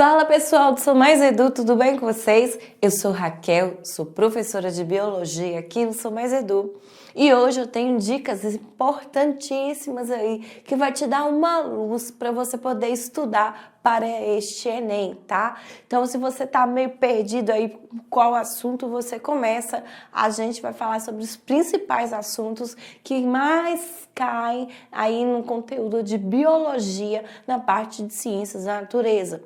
Fala pessoal do Sou Mais Edu, tudo bem com vocês? Eu sou Raquel, sou professora de Biologia aqui no Sou Mais Edu e hoje eu tenho dicas importantíssimas aí que vai te dar uma luz para você poder estudar para este Enem, tá? Então se você tá meio perdido aí qual assunto você começa, a gente vai falar sobre os principais assuntos que mais caem aí no conteúdo de Biologia na parte de Ciências da Natureza.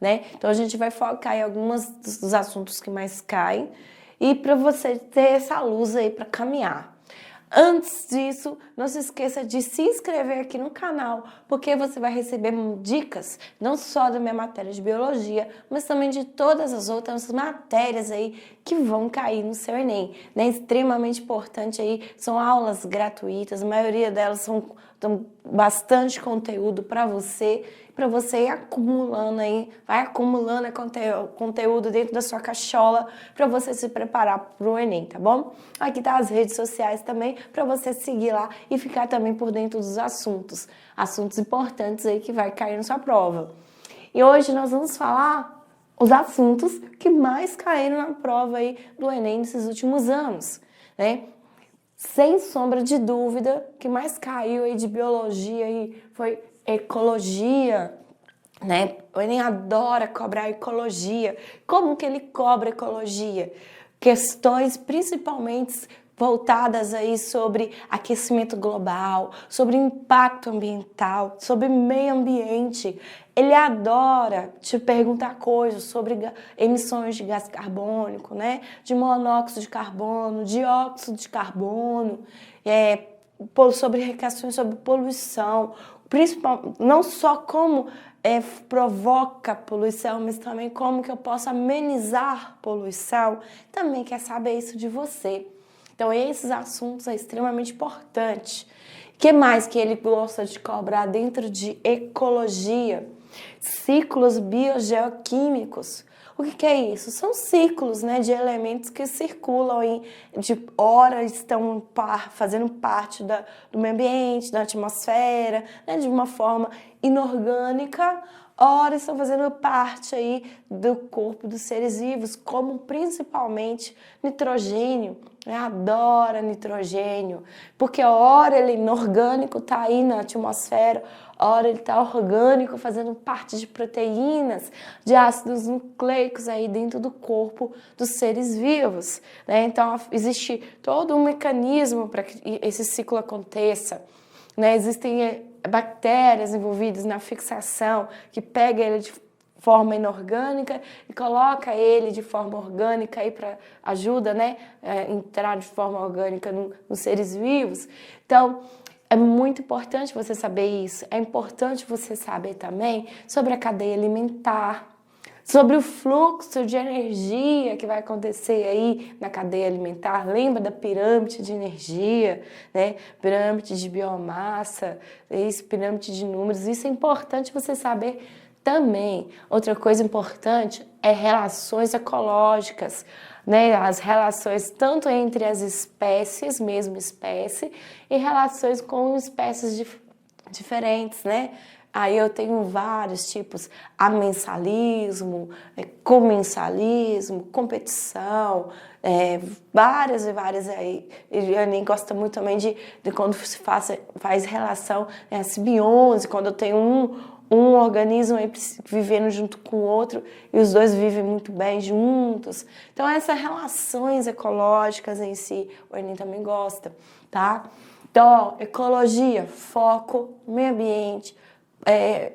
Né? Então a gente vai focar em alguns dos assuntos que mais caem e para você ter essa luz aí para caminhar. Antes disso, não se esqueça de se inscrever aqui no canal, porque você vai receber dicas não só da minha matéria de biologia, mas também de todas as outras matérias aí que vão cair no seu Enem. Né? Extremamente importante aí, são aulas gratuitas, a maioria delas são bastante conteúdo para você ir acumulando aí, vai acumulando conteúdo dentro da sua cachola para você se preparar para o Enem, tá bom? Aqui tá as redes sociais também para você seguir lá e ficar também por dentro dos assuntos importantes aí que vai cair na sua prova. E hoje nós vamos falar os assuntos que mais caíram na prova aí do Enem nesses últimos anos, né? Sem sombra de dúvida, o que mais caiu aí de biologia aí foi ecologia, né? O Enem adora cobrar ecologia. Como que ele cobra ecologia? Questões principalmente voltadas aí sobre aquecimento global, sobre impacto ambiental, sobre meio ambiente. Ele adora te perguntar coisas sobre emissões de gás carbônico, né? De monóxido de carbono, dióxido de carbono, sobre questões sobre poluição, não só como provoca poluição, mas também como que eu posso amenizar poluição. Também quer saber isso de você. Então, esses assuntos são extremamente importantes. O que mais que ele gosta de cobrar dentro de ecologia? Ciclos biogeoquímicos. O que é isso? São ciclos, né, de elementos que circulam ora estão fazendo parte do meio ambiente, da atmosfera, né, de uma forma inorgânica, ora estão fazendo parte aí do corpo dos seres vivos, como principalmente nitrogênio. Adora nitrogênio, porque ora ele inorgânico está aí na atmosfera, ora ele está orgânico fazendo parte de proteínas, de ácidos nucleicos aí dentro do corpo dos seres vivos, né? Então existe todo um mecanismo para que esse ciclo aconteça, né? Existem bactérias envolvidas na fixação que pega ele de forma inorgânica e coloca ele de forma orgânica aí para ajuda, né, entrar de forma orgânica nos seres vivos. Então, é muito importante você saber isso. É importante você saber também sobre a cadeia alimentar, sobre o fluxo de energia que vai acontecer aí na cadeia alimentar. Lembra da pirâmide de energia, né? Pirâmide de biomassa, pirâmide de números. Isso é importante você saber também. Outra coisa importante é relações ecológicas, né? As relações tanto entre as espécies, mesma espécie, e relações com espécies diferentes, né? Aí eu tenho vários tipos, amensalismo, comensalismo, competição, várias e várias aí. Eu nem gosto muito também de quando se faz relação, né, a simbiose, quando eu tenho um organismo aí vivendo junto com o outro e os dois vivem muito bem juntos. Então essas relações ecológicas em si, o Enem também gosta, tá? Então, ecologia, foco, meio ambiente,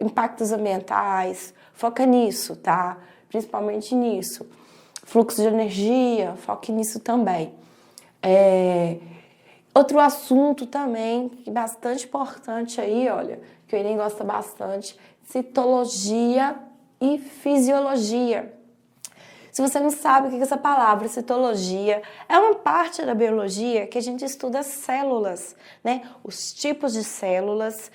impactos ambientais, foca nisso, tá? Principalmente nisso. Fluxo de energia, foque nisso também. Outro assunto também, bastante importante aí, olha, que o Enem gosta bastante, citologia e fisiologia. Se você não sabe o que é essa palavra, citologia, é uma parte da biologia que a gente estuda células, né? Os tipos de células,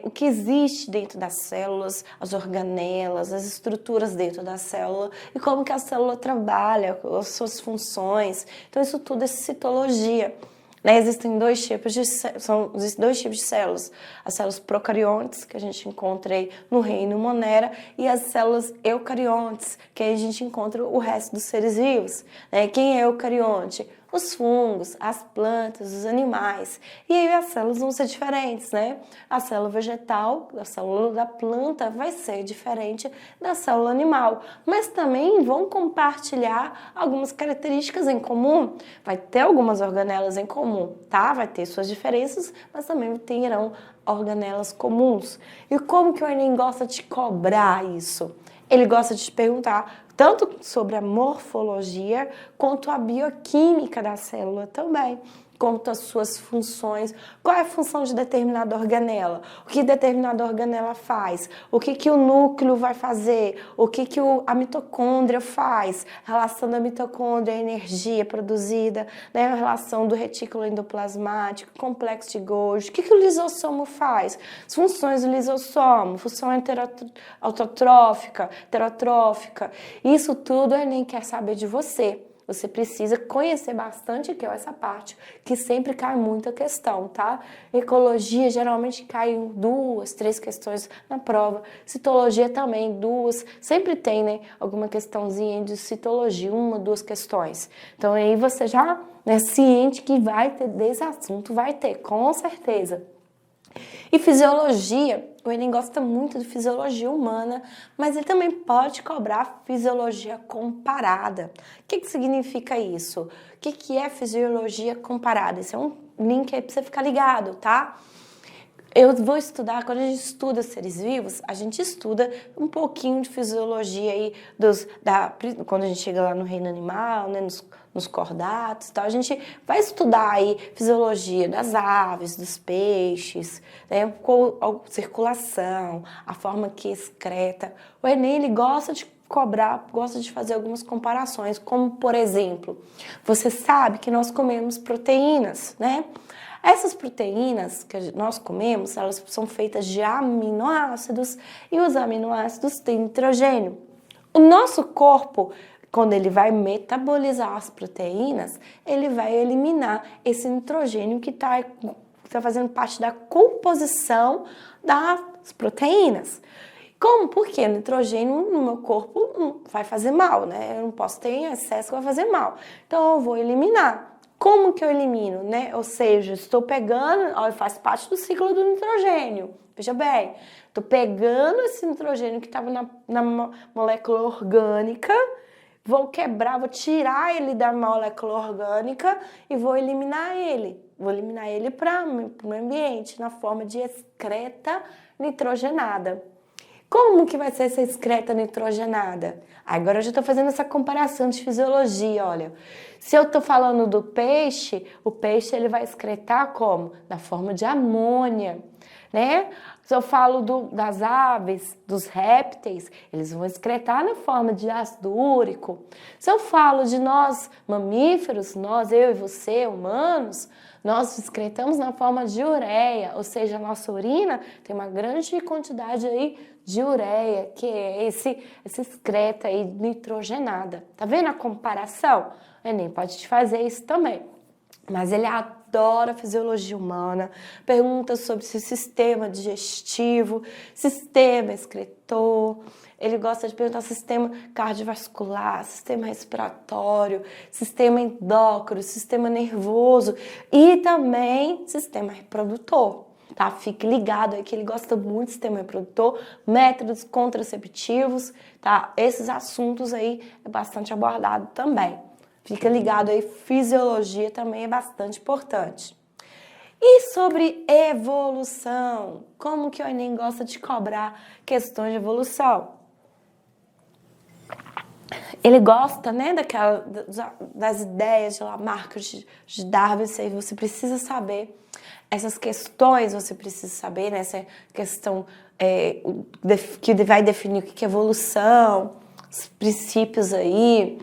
o que existe dentro das células, as organelas, as estruturas dentro da célula e como que a célula trabalha, as suas funções. Então isso tudo é citologia. Né? Existem dois tipos de células. As células procariontes, que a gente encontra aí no reino Monera, e as células eucariontes, que aí a gente encontra o resto dos seres vivos. Né? Quem é eucarionte? Os fungos, as plantas, os animais. E aí as células vão ser diferentes, né? A célula vegetal, a célula da planta vai ser diferente da célula animal, mas também vão compartilhar algumas características em comum. Vai ter algumas organelas em comum, tá? Vai ter suas diferenças, mas também terão organelas comuns. E como que o Enem gosta de cobrar isso? Ele gosta de te perguntar tanto sobre a morfologia quanto a bioquímica da célula também, quanto as suas funções, qual é a função de determinada organela, o que determinada organela faz, o que o núcleo vai fazer, o que a mitocôndria faz, a relação da mitocôndria, a energia produzida, né, a relação do retículo endoplasmático, complexo de Golgi, o que o lisossomo faz, as funções do lisossomo, função autotrófica, heterotrófica, isso tudo o Enem quer saber de você. Você precisa conhecer bastante, que é essa parte, que sempre cai muita questão, tá? Ecologia geralmente cai em 2, 3 questões na prova. Citologia também, 2. Sempre tem, né, alguma questãozinha de citologia, 1, 2 questões. Então aí você já é ciente que vai ter desse assunto, vai ter, com certeza. E fisiologia, o Enem gosta muito de fisiologia humana, mas ele também pode cobrar fisiologia comparada. O que significa isso? O que é fisiologia comparada? Esse é um link aí para você ficar ligado, tá? Eu vou estudar, quando a gente estuda seres vivos, a gente estuda um pouquinho de fisiologia aí, quando a gente chega lá no reino animal, né, nos cordatos e tal, a gente vai estudar aí fisiologia das aves, dos peixes, né, a circulação, a forma que excreta. O Enem, ele gosta de cobrar, gosta de fazer algumas comparações, como, por exemplo, você sabe que nós comemos proteínas, né? Essas proteínas que nós comemos, elas são feitas de aminoácidos e os aminoácidos têm nitrogênio. O nosso corpo, quando ele vai metabolizar as proteínas, ele vai eliminar esse nitrogênio que está fazendo parte da composição das proteínas. Como? Porque o nitrogênio no meu corpo vai fazer mal, né? Eu não posso ter em excesso que vai fazer mal. Então eu vou eliminar. Como que eu elimino, né? Ou seja, estou pegando, faz parte do ciclo do nitrogênio. Veja bem, estou pegando esse nitrogênio que estava na molécula orgânica, vou quebrar, vou tirar ele da molécula orgânica e vou eliminar ele. Vou eliminar ele para o ambiente na forma de excreta nitrogenada. Como que vai ser essa excreta nitrogenada? Agora eu já estou fazendo essa comparação de fisiologia, olha. Se eu estou falando do peixe, o peixe ele vai excretar como? Na forma de amônia, né? Se eu falo das aves, dos répteis, eles vão excretar na forma de ácido úrico. Se eu falo de nós, mamíferos, eu e você, humanos, nós excretamos na forma de ureia, ou seja, a nossa urina tem uma grande quantidade aí de ureia, que é esse excreta aí nitrogenada. Tá vendo a comparação? O Enem pode te fazer isso também. Mas ele adora a fisiologia humana, pergunta sobre esse sistema digestivo, sistema excretor, ele gosta de perguntar sistema cardiovascular, sistema respiratório, sistema endócrino, sistema nervoso e também sistema reprodutor. Tá? Fique ligado aí que ele gosta muito do sistema reprodutor, métodos contraceptivos, tá? Esses assuntos aí é bastante abordado também. Fica ligado aí, fisiologia também é bastante importante. E sobre evolução? Como que o Enem gosta de cobrar questões de evolução? Ele gosta, né, das ideias de Lamarck, de Darwin, você precisa saber. Essas questões você precisa saber, né? Essa questão que vai definir o que é evolução, os princípios aí,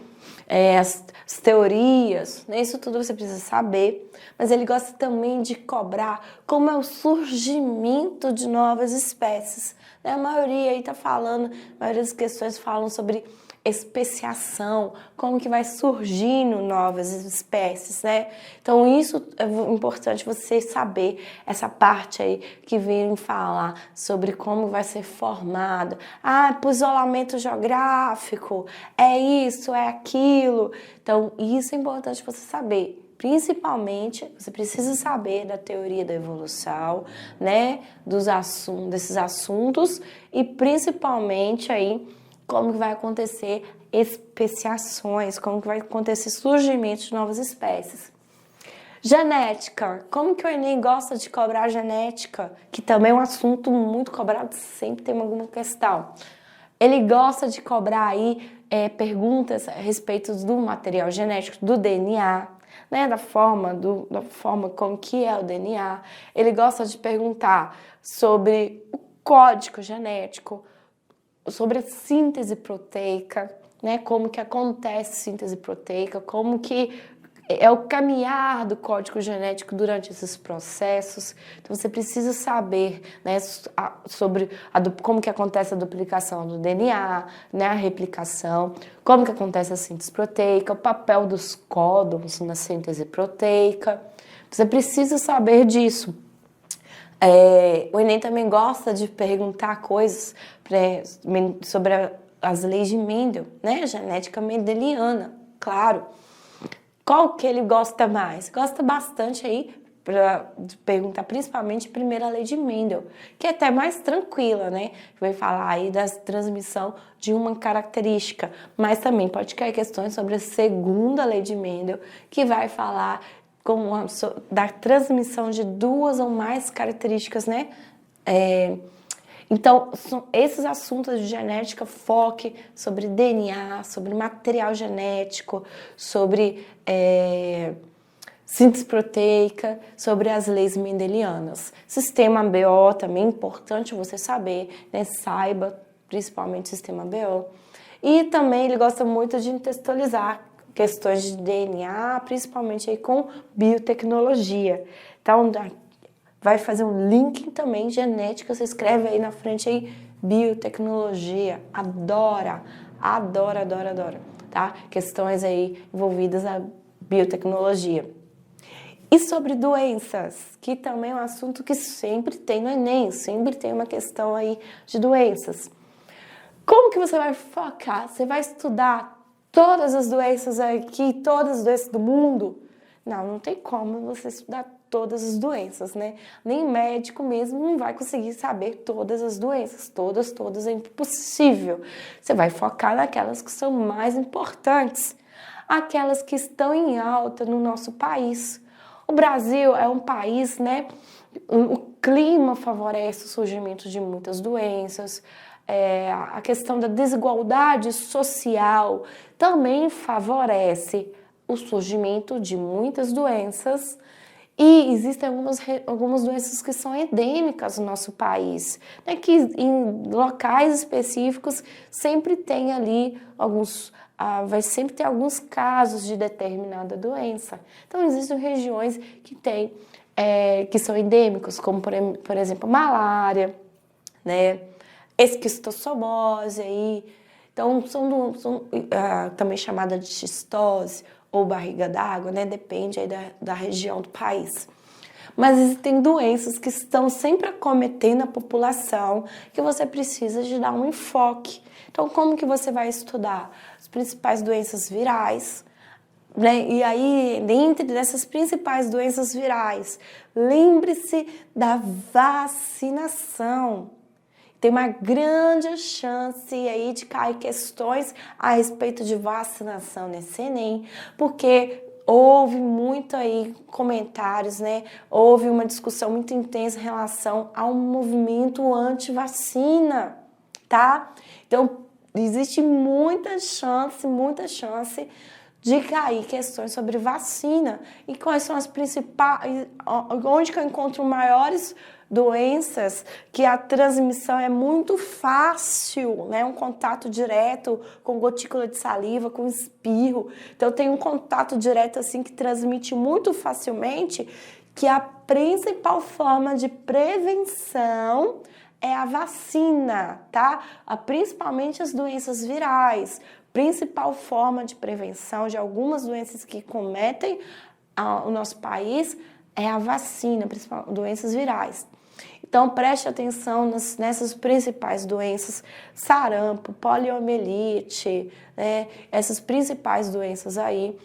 as teorias, né? Isso tudo você precisa saber. Mas ele gosta também de cobrar como é o surgimento de novas espécies. Né? A maioria aí tá falando, a maioria das questões falam sobre especiação, como que vai surgindo novas espécies, né? Então isso é importante você saber, essa parte aí que vem falar sobre como vai ser formado. Pro isolamento geográfico, é isso, é aquilo. Então isso é importante você saber. Principalmente, você precisa saber da teoria da evolução, né, desses assuntos e principalmente aí como que vai acontecer especiações, como que vai acontecer surgimento de novas espécies. Genética, como que o Enem gosta de cobrar genética, que também é um assunto muito cobrado, sempre tem alguma questão. Ele gosta de cobrar aí perguntas a respeito do material genético, do DNA, né, da forma como que é o DNA. Ele gosta de perguntar sobre o código genético, sobre a síntese proteica, né, como que acontece a síntese proteica, como que é o caminhar do código genético durante esses processos. Então você precisa saber, né, sobre como que acontece a duplicação do DNA, né, a replicação, como que acontece a síntese proteica, o papel dos códons na síntese proteica. Você precisa saber disso. O Enem também gosta de perguntar coisas sobre as leis de Mendel, né, genética mendeliana, claro. Qual que ele gosta mais? Gosta bastante aí para perguntar principalmente a primeira lei de Mendel, que é até mais tranquila, né? Vai falar aí da transmissão de uma característica, mas também pode cair questões sobre a segunda lei de Mendel, que vai falar da transmissão de duas ou mais características, né? Então, esses assuntos de genética, foque sobre DNA, sobre material genético, sobre síntese proteica, sobre as leis mendelianas. Sistema BO também é importante você saber, né? Saiba principalmente o sistema BO. E também ele gosta muito de contextualizar questões de DNA, principalmente aí com biotecnologia. Então, vai fazer um link também, genética, você escreve aí na frente aí, biotecnologia, adora, tá? Questões aí envolvidas na biotecnologia. E sobre doenças, que também é um assunto que sempre tem no Enem, sempre tem uma questão aí de doenças. Como que você vai focar? Você vai estudar todas as doenças aqui, todas as doenças do mundo? Não tem como você estudar todas as doenças, né? Nem médico mesmo não vai conseguir saber todas as doenças, todas é impossível. Você vai focar naquelas que são mais importantes, aquelas que estão em alta no nosso país. O Brasil é um país, né? O clima favorece o surgimento de muitas doenças, a questão da desigualdade social também favorece o surgimento de muitas doenças. E existem algumas doenças que são endêmicas no nosso país, né, que em locais específicos sempre tem ali vai sempre ter alguns casos de determinada doença. Então existem regiões que são endêmicas, como por exemplo malária, né, esquistossomose aí. Então também chamada de cistose ou barriga d'água, né? Depende aí da região do país. Mas existem doenças que estão sempre acometendo a população que você precisa de dar um enfoque. Então, como que você vai estudar? As principais doenças virais, né? E aí, dentre dessas principais doenças virais, lembre-se da vacinação. Tem uma grande chance aí de cair questões a respeito de vacinação nesse Enem, porque houve muito aí comentários, né? Houve uma discussão muito intensa em relação ao movimento anti-vacina, tá? Então, existe muita chance de cair questões sobre vacina. E quais são as principais, onde que eu encontro maiores doenças que a transmissão é muito fácil, né? Um contato direto com gotícula de saliva, com espirro. Então tem um contato direto assim que transmite muito facilmente, que a principal forma de prevenção é a vacina, tá? Principalmente as doenças virais. Principal forma de prevenção de algumas doenças que cometem o nosso país é a vacina, principalmente doenças virais. Então, preste atenção nessas principais doenças, sarampo, poliomielite, né? Essas principais doenças aí,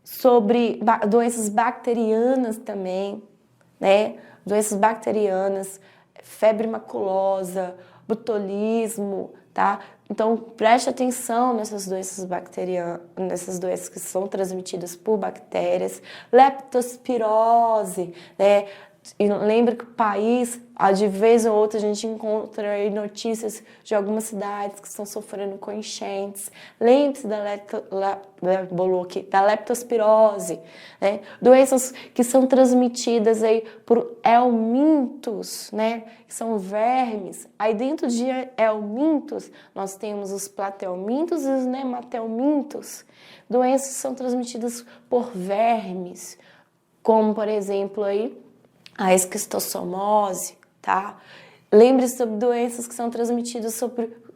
sobre doenças bacterianas também, né? Doenças bacterianas, febre maculosa, botulismo, tá? Então, preste atenção nessas doenças bacterianas, nessas doenças que são transmitidas por bactérias, leptospirose, né? E lembre que o país, de vez ou outra, a gente encontra aí notícias de algumas cidades que estão sofrendo com enchentes. Lembre-se da leptospirose, né? Doenças que são transmitidas aí por helmintos, né? Que são vermes. Aí dentro de helmintos, nós temos os platelmintos e os nematelmintos. Doenças que são transmitidas por vermes, como, por exemplo, aí, a esquistossomose, tá? Lembre-se sobre doenças que são transmitidas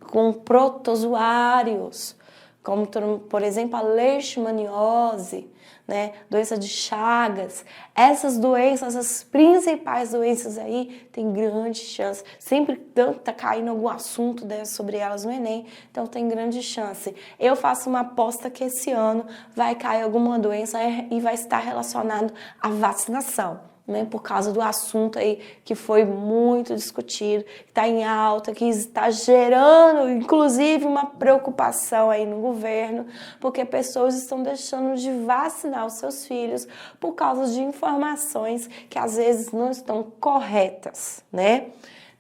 com protozoários, como, por exemplo, a leishmaniose, né? Doença de Chagas. Essas doenças, as principais doenças aí, tem grande chance. Sempre tá caindo algum assunto sobre elas no Enem, então tem grande chance. Eu faço uma aposta que esse ano vai cair alguma doença e vai estar relacionado à vacinação. Né, por causa do assunto aí que foi muito discutido, que está em alta, que está gerando, inclusive, uma preocupação aí no governo, porque pessoas estão deixando de vacinar os seus filhos por causa de informações que às vezes não estão corretas, né?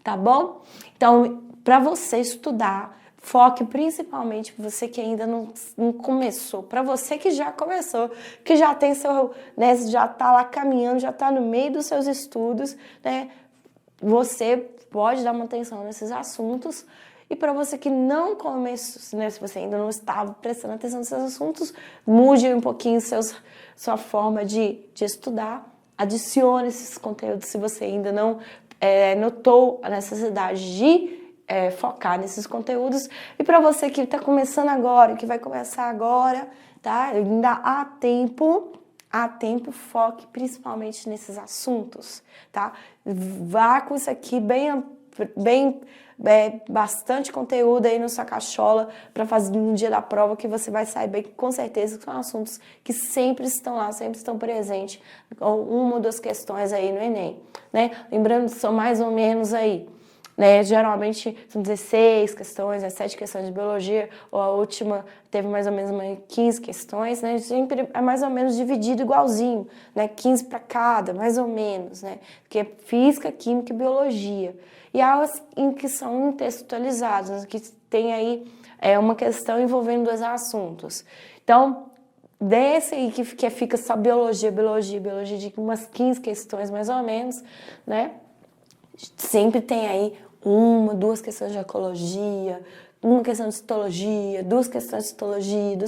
Tá bom? Então, para você estudar, foque principalmente para você que ainda não começou, para você que já começou, que já tem seu, né, já está lá caminhando, já está no meio dos seus estudos, né? Você pode dar uma atenção nesses assuntos. E para você que não começou, né, se você ainda não estava prestando atenção nesses assuntos, mude um pouquinho sua forma de estudar, adicione esses conteúdos se você ainda não notou a necessidade de focar nesses conteúdos. E para você que está começando agora, que vai começar agora, tá? Ainda há tempo, foque principalmente nesses assuntos, tá? Vá com isso aqui bastante conteúdo aí na sua cachola para fazer no dia da prova, que você vai sair bem, com certeza, que são assuntos que sempre estão lá, sempre estão presentes, ou uma ou duas questões aí no Enem, né? Lembrando que são mais ou menos aí, né, geralmente são 16 questões, 7 questões de biologia, ou a última teve mais ou menos 15 questões, né, sempre é mais ou menos dividido igualzinho, né, 15 para cada, mais ou menos, né, que é física, química e biologia. E há as que são intextualizadas, que tem aí uma questão envolvendo dois assuntos. Então, desse aí que fica só biologia, de umas 15 questões mais ou menos, né, sempre tem aí uma, duas questões de ecologia, uma questão de citologia, duas questões de citologia,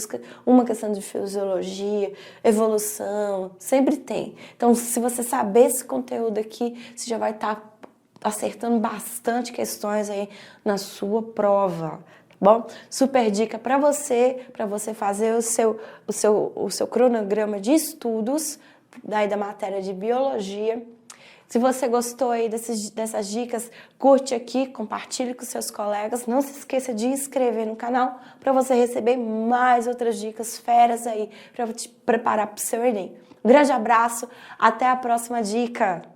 uma questão de fisiologia, evolução, sempre tem. Então, se você saber esse conteúdo aqui, você já vai estar acertando bastante questões aí na sua prova. Bom, super dica para você fazer o seu cronograma de estudos daí da matéria de biologia. Se você gostou aí dessas dicas, curte aqui, compartilhe com seus colegas. Não se esqueça de inscrever no canal para você receber mais outras dicas feras aí para te preparar para o seu Enem. Um grande abraço, até a próxima dica!